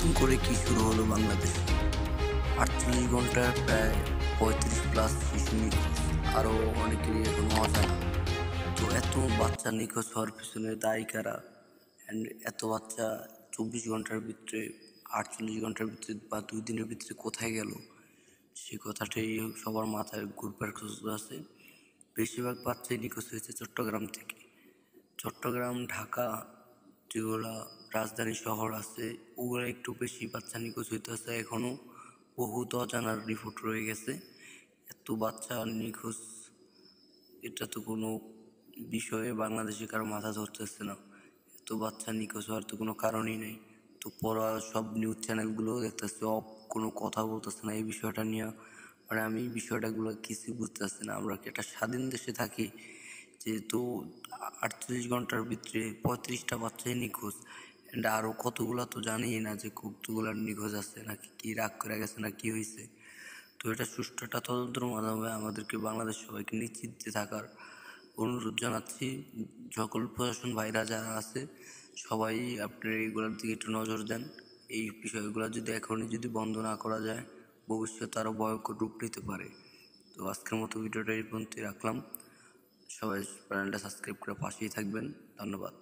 নতুন করে কি শুরু হলো বাংলাদেশে? 48 ঘন্টায় প্রায় 35+ শিশু নিখোঁজ, আরও অনেকেরই এখনো অজানা। তো এত বাচ্চা নিখোঁজ হওয়ার পিছনে দায়ী কারা? অ্যান্ড এত বাচ্চা 24 ঘন্টার ভিতরে, 48 ঘন্টার ভিতরে বা 2 দিনের ভিতরে কোথায় গেল, সে কথাটাই সবার মাথায় ঘুরপাক আছে। বেশিরভাগ বাচ্চাই নিখোঁজ হয়েছে চট্টগ্রাম থেকে। চট্টগ্রাম, ঢাকা যেগুলা রাজধানী শহর আছে, ওগুলো একটু বেশি বাচ্চা নিখোঁজ হইতেছে। এখনও বহুত অজানার রিপোর্ট রয়ে গেছে। এত বাচ্চা নিখোঁজ, এটা তো কোনো বিষয়ে বাংলাদেশে কারো মাথা ধরতেছে না। এত বাচ্চা নিখোঁজ হওয়ার তো কোনো কারণই নেই। তো পড়া সব নিউজ চ্যানেলগুলো দেখতেছে, কোনো কথা বলতেছে না এই বিষয়টা নিয়ে। মানে আমি এই বিষয়টাগুলো কিছু বুঝতেছি না। আমরা কি একটা স্বাধীন দেশে থাকি, যেহেতু 48 ঘন্টার ভিতরে 35টা বাচ্চাই নিখোঁজ, অ্যান্ড আরও কতগুলো তো জানি না যে কতগুলো নিখোঁজ আছে, নাকি কি রাগ করে গেছে না কি হয়েছে। তো এটা সুষ্ঠু একটা তদন্তের মাধ্যমে আমাদেরকে বাংলাদেশ সবাইকে নিশ্চিন্তে থাকার অনুরোধ জানাচ্ছি। সকল প্রশাসন ভাইরা যারা আছে সবাই আপনার এইগুলোর দিকে একটু নজর দেন। এই বিষয়গুলো যদি এখনই যদি বন্ধ না করা যায়, ভবিষ্যতে আরও ভয়ঙ্কর রূপ নিতে পারে। তো আজকের মতো ভিডিওটা এই পর্যন্তই রাখলাম। সবাই চ্যানেলটা সাবস্ক্রাইব করে পাশেই থাকবেন। ধন্যবাদ।